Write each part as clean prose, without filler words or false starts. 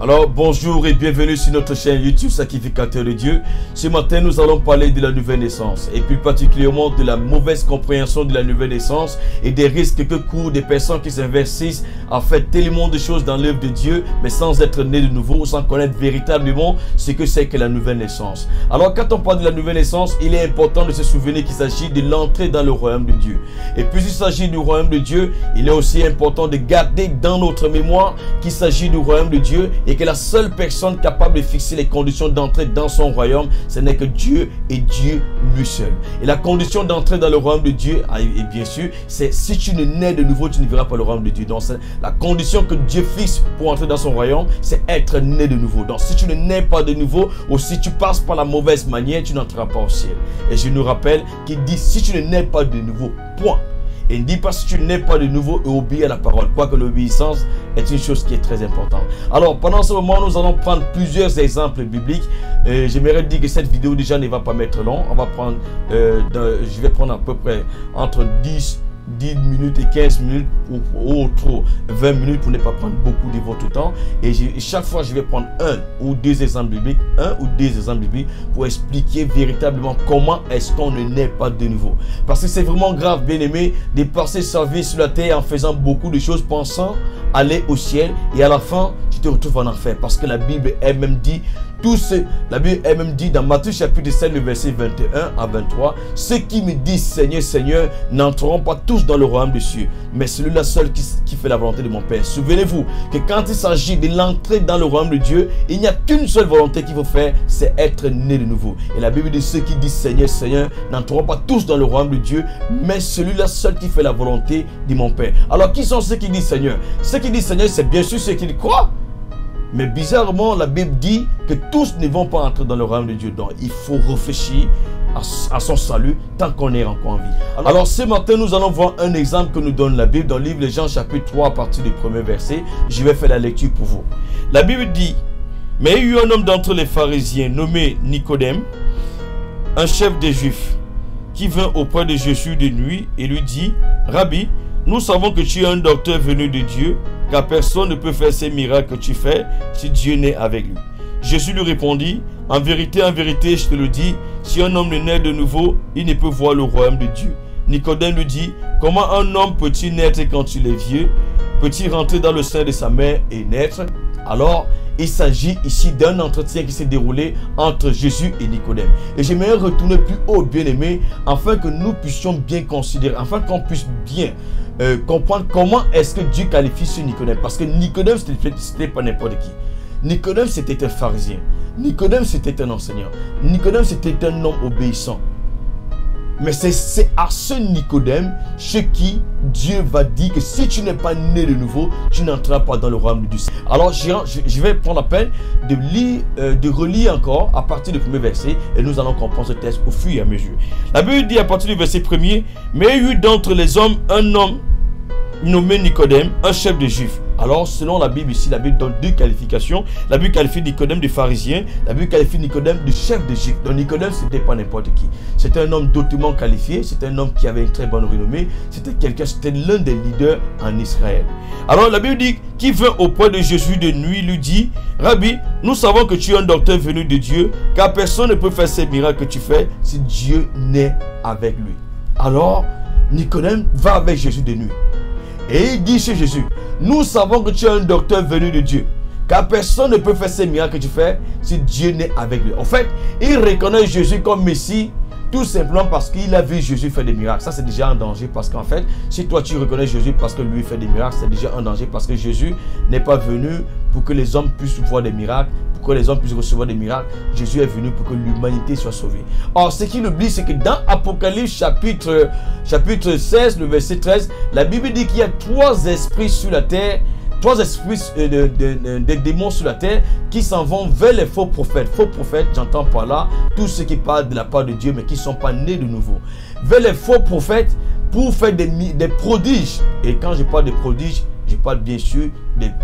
Alors bonjour et bienvenue sur notre chaîne YouTube Sacrificateur de Dieu. Ce matin nous allons parler de la nouvelle naissance et plus particulièrement de la mauvaise compréhension de la nouvelle naissance et des risques que courent des personnes qui s'investissent à faire tellement de choses dans l'œuvre de Dieu mais sans être nées de nouveau, sans connaître véritablement ce que c'est que la nouvelle naissance. Alors quand on parle de la nouvelle naissance, il est important de se souvenir qu'il s'agit de l'entrée dans le royaume de Dieu. Et puisqu'il s'agit du royaume de Dieu, il est aussi important de garder dans notre mémoire qu'il s'agit du royaume de Dieu et que la seule personne capable de fixer les conditions d'entrée dans son royaume, ce n'est que Dieu et Dieu lui seul. Et la condition d'entrée dans le royaume de Dieu, et bien sûr, c'est si tu ne nais de nouveau, tu ne verras pas le royaume de Dieu. Donc la condition que Dieu fixe pour entrer dans son royaume, c'est être né de nouveau. Donc si tu ne nais pas de nouveau, ou si tu passes par la mauvaise manière, tu n'entreras pas au ciel. Et je nous rappelle qu'il dit, si tu ne nais pas de nouveau, point. Et il ne dit pas si tu n'es pas de nouveau et obéis à la parole. Quoique l'obéissance est une chose qui est très importante. Alors pendant ce moment, nous allons prendre plusieurs exemples bibliques. J'aimerais dire que cette vidéo déjà ne va pas mettre long. On va prendre, je vais prendre à peu près entre 10 minutes et 15 minutes ou trop 20 minutes pour ne pas prendre beaucoup de votre temps. Et chaque fois, je vais prendre un ou deux exemples bibliques pour expliquer véritablement comment est-ce qu'on ne naît pas de nouveau. Parce que c'est vraiment grave, bien aimé, de passer sa vie sur la terre en faisant beaucoup de choses, pensant aller au ciel et à la fin, tu te retrouves en enfer. Parce que la Bible elle-même dit, la Bible elle-même dit dans Matthieu chapitre 7, le verset 21 à 23, ceux qui me disent Seigneur, Seigneur, n'entreront pas tous dans le royaume des cieux, mais celui-là seul qui fait la volonté de mon Père. Souvenez-vous que quand il s'agit de l'entrée dans le royaume de Dieu, il n'y a qu'une seule volonté qu'il faut faire, c'est être né de nouveau. Et la Bible dit, ceux qui disent Seigneur, Seigneur, n'entreront pas tous dans le royaume de Dieu, mais celui-là seul qui fait la volonté de mon Père. Alors qui sont ceux qui disent Seigneur? Ceux qui disent Seigneur, c'est bien sûr ceux qui croient. Mais bizarrement, la Bible dit que tous ne vont pas entrer dans le royaume de Dieu. Donc, il faut réfléchir à son salut tant qu'on est encore en vie. Alors, ce matin, nous allons voir un exemple que nous donne la Bible dans le livre de Jean chapitre 3 à partir du premier verset. Je vais faire la lecture pour vous. La Bible dit, « Mais il y eut un homme d'entre les pharisiens nommé Nicodème, un chef des Juifs, qui vint auprès de Jésus de nuit et lui dit, « Rabbi, nous savons que tu es un docteur venu de Dieu, car personne ne peut faire ces miracles que tu fais si Dieu n'est avec lui. » Jésus lui répondit, en vérité, je te le dis, si un homme ne naît de nouveau, il ne peut voir le royaume de Dieu. Nicodème lui dit, comment un homme peut-il naître quand il est vieux? Peut-il rentrer dans le sein de sa mère et naître? Alors, il s'agit ici d'un entretien qui s'est déroulé entre Jésus et Nicodème. Et j'aimerais retourner plus haut, bien aimé, afin que nous puissions bien considérer, afin qu'on puisse bien comprendre comment est-ce que Dieu qualifie ce Nicodème. Parce que Nicodème, c'était pas n'importe qui. Nicodème, c'était un pharisien. Nicodème, c'était un enseignant. Nicodème, c'était un homme obéissant. Mais c'est à ce Nicodème chez qui Dieu va dire que si tu n'es pas né de nouveau, tu n'entreras pas dans le royaume de Dieu. Alors je vais prendre la peine de lire, de relire encore à partir du premier verset et nous allons comprendre ce texte au fur et à mesure. La Bible dit à partir du verset 1er, mais il y eut d'entre les hommes un homme nommé Nicodème, un chef de Juifs. Alors, selon la Bible ici, la Bible donne deux qualifications. La Bible qualifie Nicodème de pharisien. La Bible qualifie Nicodème de chef de Juifs. Donc, Nicodème, ce n'était pas n'importe qui. C'était un homme hautement qualifié. C'était un homme qui avait une très bonne renommée. C'était l'un des leaders en Israël. Alors, la Bible dit, qui vint auprès de Jésus de nuit, lui dit, Rabbi, nous savons que tu es un docteur venu de Dieu, car personne ne peut faire ces miracles que tu fais si Dieu n'est avec lui. Alors, Nicodème va avec Jésus de nuit. Et il dit chez Jésus, nous savons que tu es un docteur venu de Dieu, car personne ne peut faire ces miracles que tu fais si Dieu n'est avec lui. En fait, il reconnaît Jésus comme Messie, tout simplement parce qu'il a vu Jésus faire des miracles. Ça, c'est déjà un danger parce qu'en fait, si toi tu reconnais Jésus parce que lui fait des miracles, c'est déjà un danger parce que Jésus n'est pas venu pour que les hommes puissent voir des miracles, pour que les hommes puissent recevoir des miracles. Jésus est venu pour que l'humanité soit sauvée. Or, ce qu'il oublie, c'est que dans Apocalypse chapitre 16, le verset 13, la Bible dit qu'il y a trois esprits sur la terre, trois esprits de démons sur la terre qui s'en vont vers les faux prophètes. Faux prophètes, j'entends par là tous ceux qui parlent de la part de Dieu mais qui ne sont pas nés de nouveau. Vers les faux prophètes pour faire des prodiges. Et quand je parle de prodiges, je parle bien sûr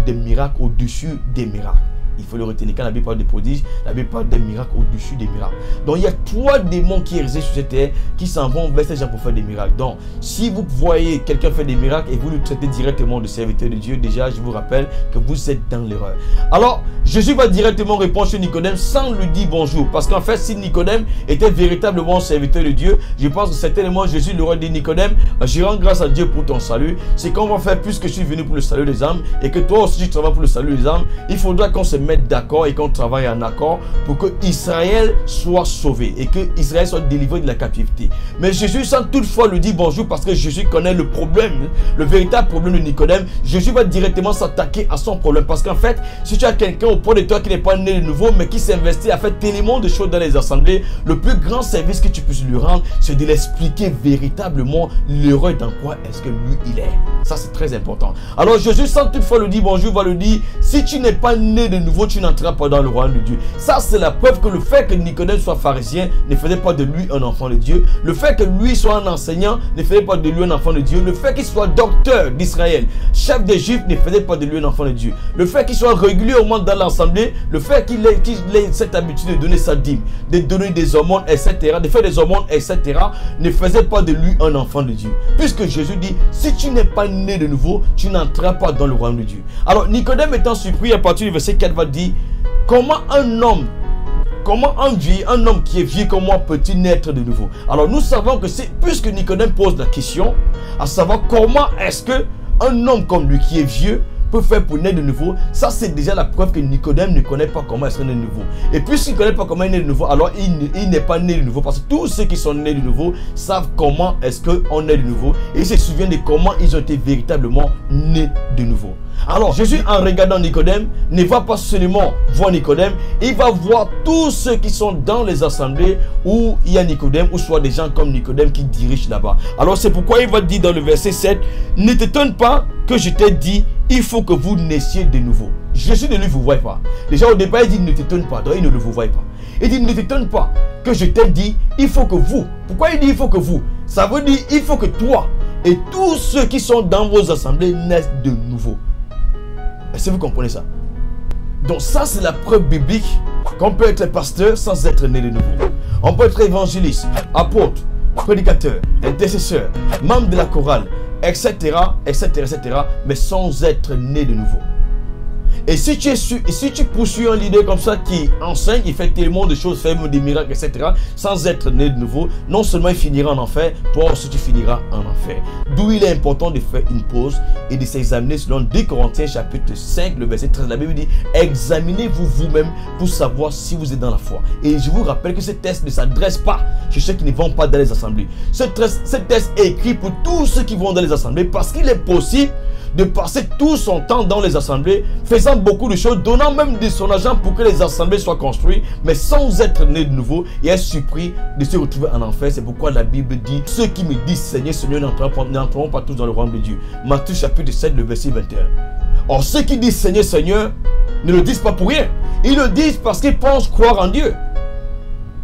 des miracles au-dessus des miracles. Il faut le retenir. Quand la Bible parle des prodiges, la Bible parle des miracles au-dessus des miracles. Donc il y a 3 démons qui résident sur cette terre qui s'en vont vers ces gens pour faire des miracles. Donc si vous voyez quelqu'un faire des miracles et vous le traitez directement de serviteur de Dieu, déjà je vous rappelle que vous êtes dans l'erreur. Alors Jésus va directement répondre sur Nicodème sans lui dire bonjour. Parce qu'en fait, si Nicodème était véritablement serviteur de Dieu, je pense que certainement Jésus lui aurait dit: Nicodème, je rends grâce à Dieu pour ton salut. C'est qu'on va faire, puisque je suis venu pour le salut des âmes et que toi aussi tu travailles pour le salut des âmes, il faudra qu'on se mette d'accord et qu'on travaille en accord pour que Israël soit sauvé et que Israël soit délivré de la captivité. Mais Jésus, sans toutefois lui dire bonjour, parce que Jésus connaît le problème, le véritable problème de Nicodème, Jésus va directement s'attaquer à son problème. Parce qu'en fait, si tu as quelqu'un auprès de toi qui n'est pas né de nouveau, mais qui s'investit à faire tellement de choses dans les assemblées, le plus grand service que tu puisses lui rendre, c'est de l'expliquer véritablement l'heureux dans quoi est-ce que lui il est. Ça, c'est très important. Alors Jésus, sans toutefois lui dire bonjour, va lui dire: si tu n'es pas né de nouveau, tu n'entreras pas dans le royaume de Dieu. Ça, c'est la preuve que le fait que Nicodème soit pharisien ne faisait pas de lui un enfant de Dieu. Le fait que lui soit un enseignant ne faisait pas de lui un enfant de Dieu. Le fait qu'il soit docteur d'Israël, chef des Juifs, ne faisait pas de lui un enfant de Dieu. Le fait qu'il soit régulièrement dans l'assemblée, le fait qu'il ait cette habitude de donner sa dîme, de donner des aumônes, etc., de faire des aumônes, etc., ne faisait pas de lui un enfant de Dieu. Puisque Jésus dit: si tu n'es pas né de nouveau, tu n'entreras pas dans le royaume de Dieu. Alors Nicodème étant surpris, à partir du verset 4 va dire: comment un homme qui est vieux comme moi peut-il naître de nouveau? Alors nous savons que c'est, puisque Nicodème pose la question, à savoir comment est-ce que un homme comme lui qui est vieux peut faire pour naître de nouveau. Ça, c'est déjà la preuve que Nicodème ne connaît pas comment est-ce qu'il est né de nouveau. Et puisqu'il ne connaît pas comment il est né de nouveau, alors il n'est pas né de nouveau. Parce que tous ceux qui sont nés de nouveau savent comment est-ce qu'on est de nouveau. Et ils se souviennent de comment ils ont été véritablement nés de nouveau. Alors Jésus, en regardant Nicodème, ne va pas seulement voir Nicodème, il va voir tous ceux qui sont dans les assemblées où il y a Nicodème, ou soit des gens comme Nicodème qui dirigent là-bas. Alors c'est pourquoi il va dire dans le verset 7: ne t'étonne pas que je t'ai dit, il faut que vous naissiez de nouveau. Jésus ne lui vous voit pas. Déjà au départ il dit: ne t'étonne pas, donc il ne le vous voit pas. Il dit: ne t'étonne pas que je t'ai dit, il faut que vous. Pourquoi il dit il faut que vous? Ça veut dire il faut que toi et tous ceux qui sont dans vos assemblées naissent de nouveau. Est-ce que vous comprenez ça? Donc ça, c'est la preuve biblique qu'on peut être pasteur sans être né de nouveau. On peut être évangéliste, apôtre, prédicateur, intercesseur, membre de la chorale, etc., etc., etc., mais sans être né de nouveau. Et si tu poursuis un leader comme ça qui enseigne, il fait tellement de choses, fait des miracles, etc., sans être né de nouveau, non seulement il finira en enfer, toi aussi tu finiras en enfer. D'où il est important de faire une pause et de s'examiner selon 2 Corinthiens chapitre 5, le verset 13. La Bible dit: examinez-vous vous-même pour savoir si vous êtes dans la foi. Et je vous rappelle que ce test ne s'adresse pas chez ceux qui ne vont pas dans les assemblées. Ce test est écrit pour tous ceux qui vont dans les assemblées, parce qu'il est possible de passer tout son temps dans les assemblées, faisant beaucoup de choses, donnant même de son argent pour que les assemblées soient construites, mais sans être né de nouveau et être surpris de se retrouver en enfer. C'est pourquoi la Bible dit: ceux qui me disent Seigneur, Seigneur, n'entreront pas tous dans le royaume de Dieu. Matthieu chapitre 7, le verset 21. Or, ceux qui disent Seigneur, Seigneur, ne le disent pas pour rien. Ils le disent parce qu'ils pensent croire en Dieu.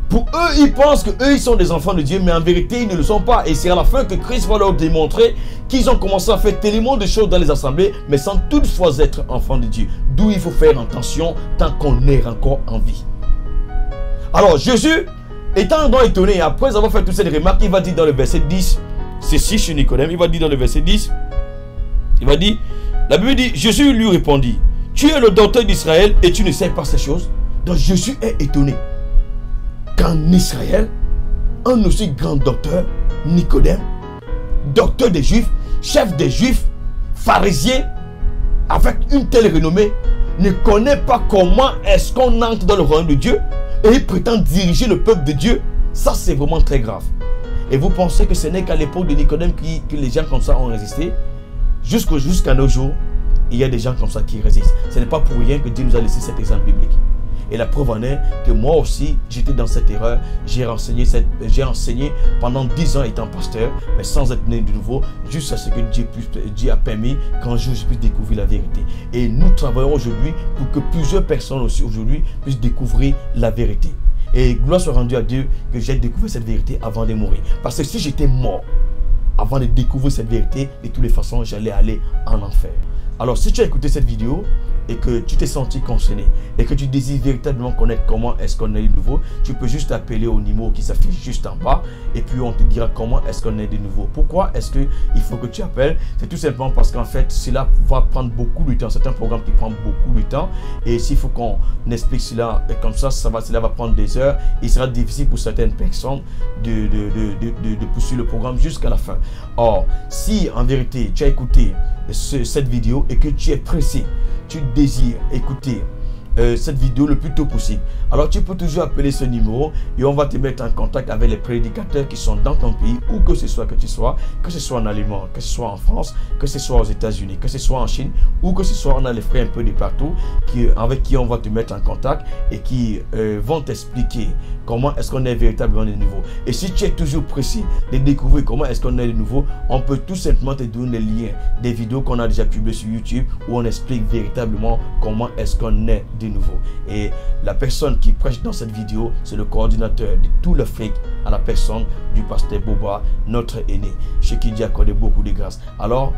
Pour eux, ils pensent qu'eux, ils sont des enfants de Dieu, mais en vérité, ils ne le sont pas. Et c'est à la fin que Christ va leur démontrer qu'ils ont commencé à faire tellement de choses dans les assemblées, mais sans toutefois être enfants de Dieu. D'où il faut faire attention tant qu'on est encore en vie. Alors, Jésus, étant donc étonné, après avoir fait toutes ces remarques, il va dire dans le verset 10, ceci chez Nicodème, il va dire dans le verset 10, il va dire, la Bible dit: Jésus lui répondit: tu es le docteur d'Israël et tu ne sais pas ces choses. Donc Jésus est étonné qu'en Israël, un aussi grand docteur, Nicodème, docteur des Juifs, chef des Juifs, pharisien, avec une telle renommée, ne connaît pas comment est-ce qu'on entre dans le royaume de Dieu et il prétend diriger le peuple de Dieu. Ça, c'est vraiment très grave. Et vous pensez que ce n'est qu'à l'époque de Nicodème que les gens comme ça ont résisté? Jusqu'à nos jours, il y a des gens comme ça qui résistent. Ce n'est pas pour rien que Dieu nous a laissé cet exemple biblique. Et la preuve en est que moi aussi, j'étais dans cette erreur. J'ai enseigné pendant 10 ans étant pasteur, mais sans être né de nouveau, jusqu'à ce que Dieu a permis qu'un jour je puisse découvrir la vérité. Et nous travaillons aujourd'hui pour que plusieurs personnes aussi aujourd'hui puissent découvrir la vérité. Et gloire soit rendue à Dieu que j'ai découvert cette vérité avant de mourir. Parce que si j'étais mort avant de découvrir cette vérité, de toutes les façons, j'allais aller en enfer. Alors si tu as écouté cette vidéo et que tu t'es senti concerné et que tu désires véritablement connaître comment est-ce qu'on est de nouveau, tu peux juste appeler au numéro qui s'affiche juste en bas et puis on te dira comment est-ce qu'on est de nouveau. Pourquoi est-ce qu'il faut que tu appelles? C'est tout simplement parce qu'en fait, cela va prendre beaucoup de temps. C'est un programme qui prend beaucoup de temps et s'il faut qu'on explique cela comme ça, cela va prendre des heures. Il sera difficile pour certaines personnes de poursuivre le programme jusqu'à la fin. Or, si en vérité tu as écouté cette vidéo et que tu es pressé, tu désires écouter cette vidéo le plus tôt possible, alors tu peux toujours appeler ce numéro et on va te mettre en contact avec les prédicateurs qui sont dans ton pays, où que ce soit que ce soit en Allemagne, que ce soit en France, que ce soit aux États-Unis, que ce soit en Chine, ou que ce soit on a les frères un peu de partout avec qui on va te mettre en contact et qui vont t'expliquer comment est-ce qu'on est véritablement de nouveau. Et si tu es toujours précis de découvrir comment est-ce qu'on est de nouveau, on peut tout simplement te donner les liens des vidéos qu'on a déjà publiées sur YouTube où on explique véritablement comment est-ce qu'on est de nouveau. Et la personne qui prêche dans cette vidéo, c'est le coordinateur de tout l'Afrique à la personne du pasteur Boba, notre aîné, chez qui Dieu a accordé beaucoup de grâce. Alors,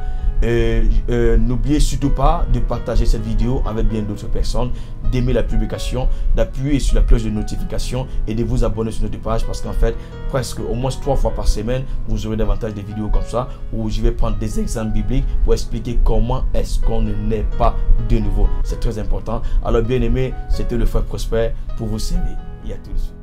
n'oubliez surtout pas de partager cette vidéo avec bien d'autres personnes, d'aimer la publication, d'appuyer sur la cloche de notification et de vous abonner sur notre page parce qu'en fait, presque au moins 3 fois par semaine, vous aurez davantage de vidéos comme ça où je vais prendre des exemples bibliques pour expliquer comment est-ce qu'on ne naît pas de nouveau. C'est très important. Alors bien aimé, c'était le frère Prosper pour vous servir. Et à tout de suite.